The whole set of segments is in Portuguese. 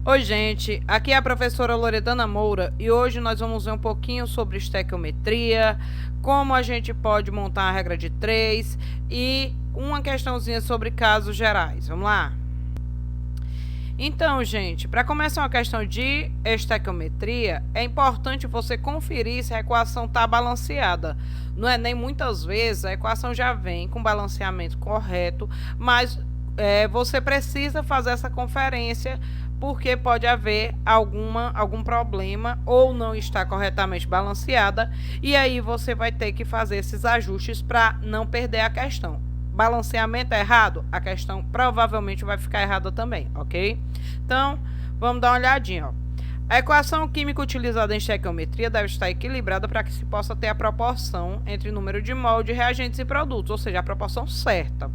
Oi, gente, aqui é a professora Loredana Moura e hoje nós vamos ver um pouquinho sobre estequiometria, como a gente pode montar a regra de 3 e uma questãozinha sobre casos gerais. Vamos lá? Então, gente, para começar uma questão de estequiometria, é importante você conferir se a equação está balanceada. No Enem, muitas vezes, a equação já vem com balanceamento correto, mas você precisa fazer essa conferência porque pode haver algum problema ou não está corretamente balanceada, e aí você vai ter que fazer esses ajustes para não perder a questão. Balanceamento é errado, a questão provavelmente vai ficar errada também, ok? Então, vamos dar uma olhadinha, ó. A equação química utilizada em estequiometria deve estar equilibrada para que se possa ter a proporção entre número de mol de reagentes e produtos, ou seja, a proporção certa.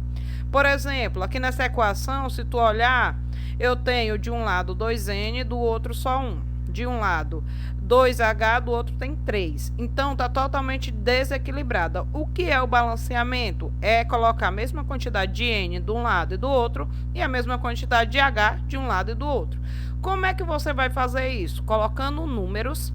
Por exemplo, aqui nessa equação, se tu olhar, eu tenho de um lado 2N, do outro só 1. De um lado 2H, do outro tem 3. Então, está totalmente desequilibrada. O que é o balanceamento? É colocar a mesma quantidade de N de um lado e do outro e a mesma quantidade de H de um lado e do outro. Como é que você vai fazer isso? Colocando números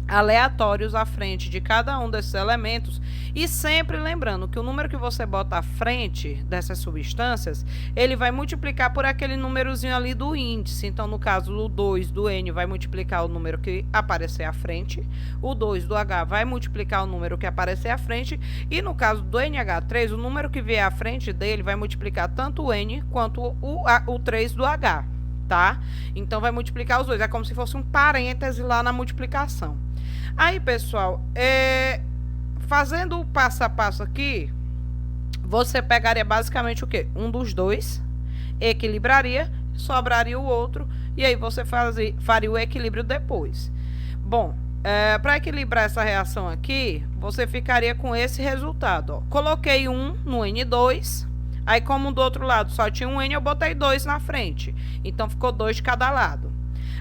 aleatórios à frente de cada um desses elementos e sempre lembrando que o número que você bota à frente dessas substâncias, ele vai multiplicar por aquele númerozinho ali do índice. Então, no caso do 2 do N vai multiplicar o número que aparecer à frente, o 2 do H vai multiplicar o número que aparecer à frente e no caso do NH3, o número que vier à frente dele vai multiplicar tanto o N quanto o 3 do H, tá? Então, vai multiplicar os dois, é como se fosse um parêntese lá na multiplicação. Aí, pessoal, fazendo o passo a passo aqui, você pegaria basicamente o quê? Um dos dois, equilibraria, sobraria o outro, e aí você faria o equilíbrio depois. Bom, para equilibrar essa reação aqui, você ficaria com esse resultado, ó. Coloquei 1 no N2, aí como do outro lado só tinha um N, eu botei 2 na frente. Então, ficou 2 de cada lado.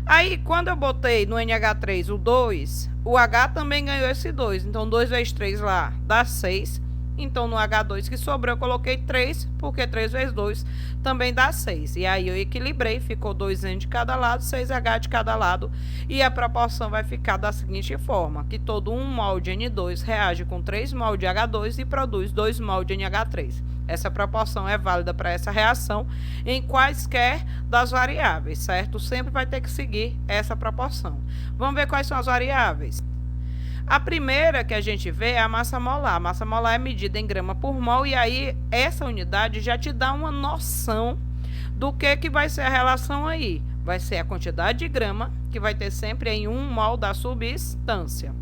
Aí, quando eu botei no NH3 o 2, o H também ganhou esse 2. Então, 2 vezes 3 lá dá 6. Então, no H2 que sobrou, eu coloquei 3, porque 3 vezes 2 também dá 6. E aí, eu equilibrei, ficou 2N de cada lado, 6H de cada lado. E a proporção vai ficar da seguinte forma, que todo 1 mol de N2 reage com 3 mol de H2 e produz 2 mol de NH3. Essa proporção é válida para essa reação em quaisquer das variáveis, certo? Sempre vai ter que seguir essa proporção. Vamos ver quais são as variáveis. A primeira que a gente vê é a massa molar. A massa molar é medida em grama por mol e aí essa unidade já te dá uma noção do que vai ser a relação aí. Vai ser a quantidade de grama, que vai ter sempre em 1 mol da substância.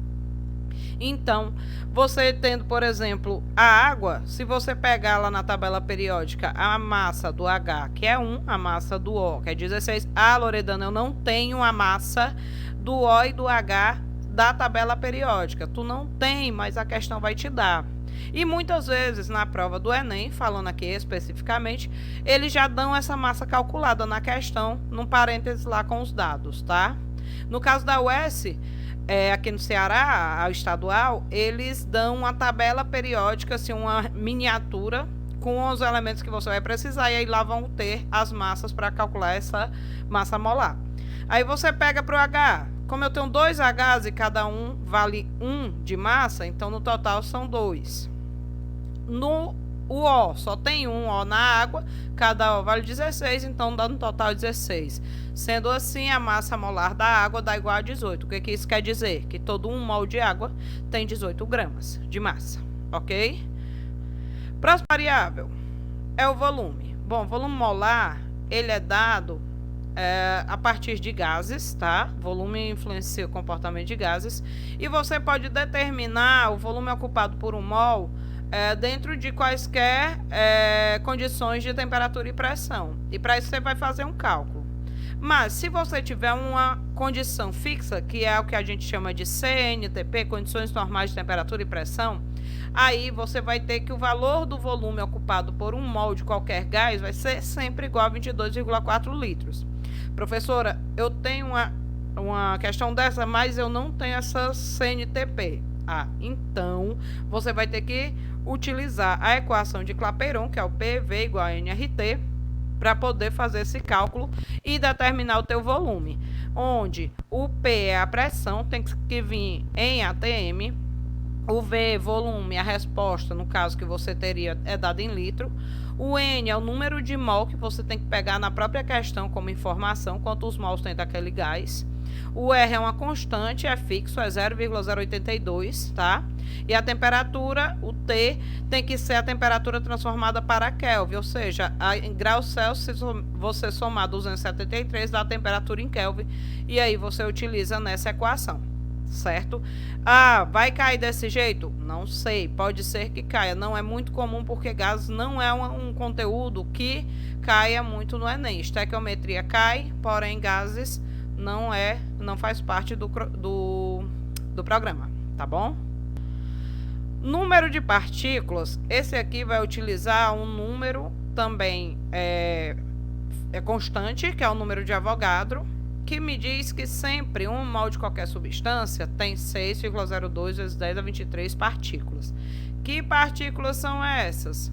Então, você tendo, por exemplo, a água, se você pegar lá na tabela periódica a massa do H, que é 1, a massa do O, que é 16. Ah, Loredana, eu não tenho a massa do O e do H da tabela periódica. Tu não tem, mas a questão vai te dar. E muitas vezes, na prova do Enem, falando aqui especificamente, eles já dão essa massa calculada na questão, num parênteses lá com os dados, tá? No caso da UES, aqui no Ceará, a estadual, eles dão uma tabela periódica, assim, uma miniatura com os elementos que você vai precisar, e aí lá vão ter as massas para calcular essa massa molar. Aí você pega para o H, como eu tenho 2 Hs e cada um vale 1 de massa, então no total são 2. No O só tem um O na água, cada O vale 16, então dá no total 16. Sendo assim, a massa molar da água dá igual a 18. O que isso quer dizer? Que todo 1 mol de água tem 18 gramas de massa, ok? Próxima variável é o volume. Bom, o volume molar, ele é dado a partir de gases, tá? Volume influencia o comportamento de gases. E você pode determinar o volume ocupado por 1 mol dentro de quaisquer condições de temperatura e pressão. E para isso você vai fazer um cálculo. Mas se você tiver uma condição fixa, que é o que a gente chama de CNTP, condições normais de temperatura e pressão, aí você vai ter que o valor do volume ocupado por 1 mol de qualquer gás vai ser sempre igual a 22,4 litros. Professora, eu tenho uma questão dessa, mas eu não tenho essa CNTP. Então você vai ter que utilizar a equação de Clapeyron, que é o PV igual a nRT, para poder fazer esse cálculo e determinar o teu volume, onde o P é a pressão, tem que vir em ATM, o V, volume, a resposta, no caso que você teria, é dada em litro, o N é o número de mol que você tem que pegar na própria questão como informação, quantos mols tem daquele gás. O R é uma constante, é fixo, é 0,082, tá? E a temperatura, o T, tem que ser a temperatura transformada para Kelvin, ou seja, em graus Celsius, você somar 273 dá a temperatura em Kelvin, e aí você utiliza nessa equação, certo? Ah, vai cair desse jeito? Não sei, pode ser que caia. Não é muito comum porque gases não é um conteúdo que caia muito no Enem. Estequiometria cai, porém gases não faz parte do programa, tá bom? Número de partículas, esse aqui vai utilizar um número também é constante, que é o número de Avogadro, que me diz que sempre um mol de qualquer substância tem 6,02 vezes 10 a 23 partículas. Que partículas são essas?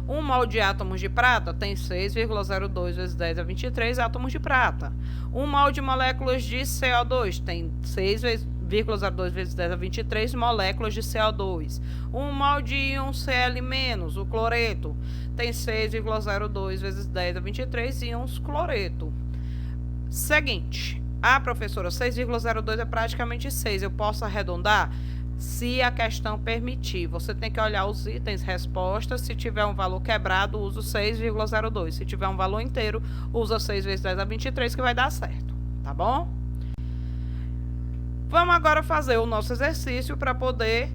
Um mol de átomos de prata tem 6,02 vezes 10 a 23 átomos de prata. Um mol de moléculas de CO2 tem 6,02 vezes 10 a 23 moléculas de CO2. Um mol de íon Cl-, o cloreto, tem 6,02 vezes 10 a 23 íons cloreto. Seguinte, professora, 6,02 é praticamente 6, eu posso arredondar? Se a questão permitir, você tem que olhar os itens, respostas, se tiver um valor quebrado, usa o 6,02, se tiver um valor inteiro, usa 6 vezes 10 a 23, que vai dar certo, tá bom? Vamos agora fazer o nosso exercício para poder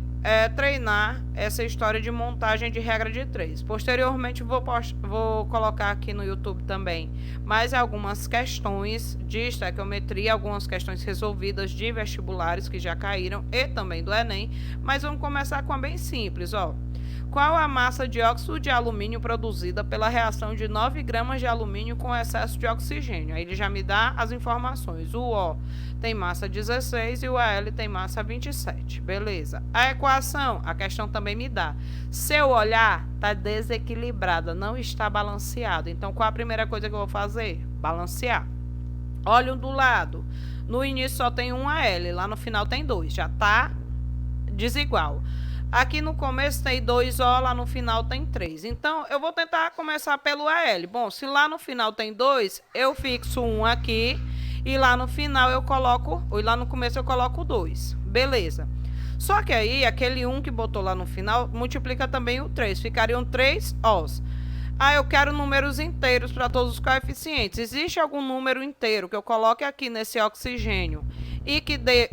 treinar essa história de montagem de regra de 3. Posteriormente, vou colocar aqui no YouTube também mais algumas questões de estequiometria, algumas questões resolvidas de vestibulares que já caíram e também do Enem, mas vamos começar com a bem simples, ó. Qual a massa de óxido de alumínio produzida pela reação de 9 gramas de alumínio com excesso de oxigênio? Aí ele já me dá as informações. O O tem massa 16 e o Al tem massa 27. Beleza. A equação, a questão também me dá. Seu olhar está desequilibrada, não está balanceado. Então, qual a primeira coisa que eu vou fazer? Balancear. Olha do lado. No início só tem um Al, lá no final tem 2. Já está desigual. Aqui no começo tem 2O, lá no final tem 3. Então, eu vou tentar começar pelo Al. Bom, se lá no final tem 2, eu fixo 1 aqui e lá no final eu coloco, ou lá no começo eu coloco 2. Beleza. Só que aí, aquele 1 que botou lá no final, multiplica também o 3. Ficariam 3 Os. Eu quero números inteiros para todos os coeficientes. Existe algum número inteiro que eu coloque aqui nesse oxigênio e que dê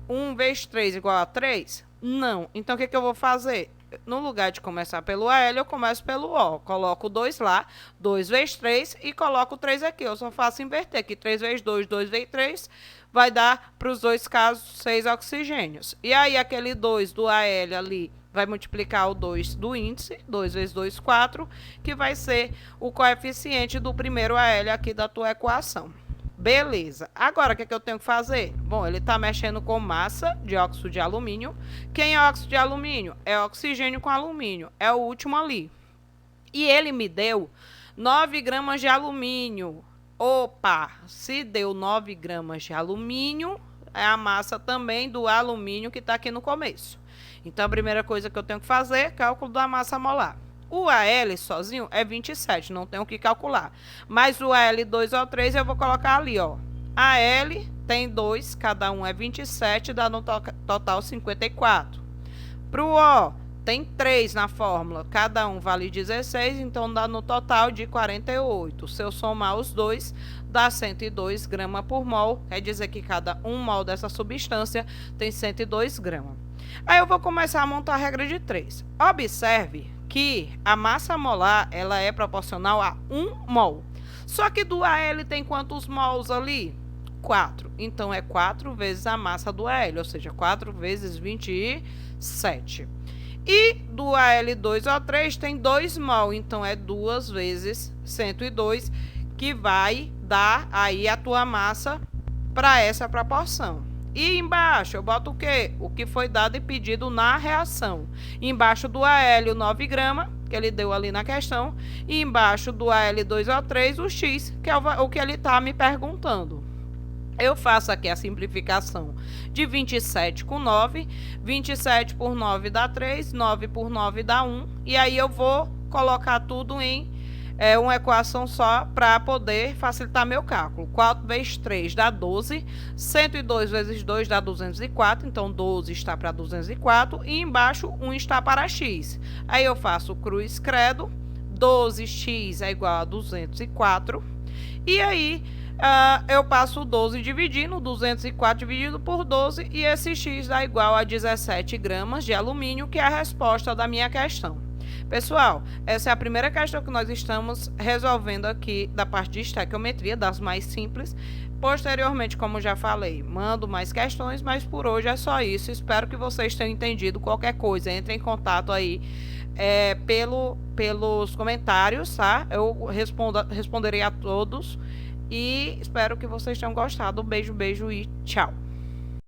1 vezes 3 igual a 3? Não. Então, o que eu vou fazer? No lugar de começar pelo Al, eu começo pelo O. Coloco 2 lá, 2 vezes 3 e coloco 3 aqui. Eu só faço inverter aqui. 3 vezes 2, 2 vezes 3, vai dar para os dois casos 6 oxigênios. E aí, aquele 2 do Al ali vai multiplicar o 2 do índice, 2 vezes 2, 4, que vai ser o coeficiente do primeiro Al aqui da tua equação. Beleza. Agora, o que eu tenho que fazer? Bom, ele está mexendo com massa de óxido de alumínio. Quem é óxido de alumínio? É oxigênio com alumínio. É o último ali. E ele me deu 9 gramas de alumínio. Opa! Se deu 9 gramas de alumínio, é a massa também do alumínio que está aqui no começo. Então, a primeira coisa que eu tenho que fazer é cálculo da massa molar. O Al sozinho é 27, não tenho que calcular. Mas o Al2O3 eu vou colocar ali, ó. Al tem 2, cada um é 27, dá no total 54. Para o O, tem 3 na fórmula, cada um vale 16, então dá no total de 48. Se eu somar os dois, dá 102 gramas por mol, quer dizer que cada 1 mol dessa substância tem 102 gramas. Aí eu vou começar a montar a regra de 3. Observe que a massa molar ela é proporcional a 1 mol. Só que do Al tem quantos mols ali? 4. Então, é 4 vezes a massa do Al, ou seja, 4 vezes 27. E do Al2O3 tem 2 mol, então é 2 vezes 102, que vai dar aí a tua massa para essa proporção. E embaixo eu boto o quê? O que foi dado e pedido na reação. Embaixo do AL 9 gramas, que ele deu ali na questão, e embaixo do AL2O3 o X, que é o que ele está me perguntando. Eu faço aqui a simplificação de 27 com 9, 27 por 9 dá 3, 9 por 9 dá 1, e aí eu vou colocar tudo em uma equação só para poder facilitar meu cálculo. 4 vezes 3 dá 12, 102 vezes 2 dá 204, então 12 está para 204 e embaixo 1 está para x. Aí eu faço cruz credo, 12x é igual a 204, e aí eu passo o 12 dividindo, 204 dividido por 12, e esse x dá igual a 17 gramas de alumínio, que é a resposta da minha questão. Pessoal, essa é a primeira questão que nós estamos resolvendo aqui da parte de estequiometria, das mais simples. Posteriormente, como já falei, mando mais questões, mas por hoje é só isso. Espero que vocês tenham entendido. Qualquer coisa, entre em contato aí pelos comentários, tá? Eu responderei a todos e espero que vocês tenham gostado. Beijo, beijo e tchau!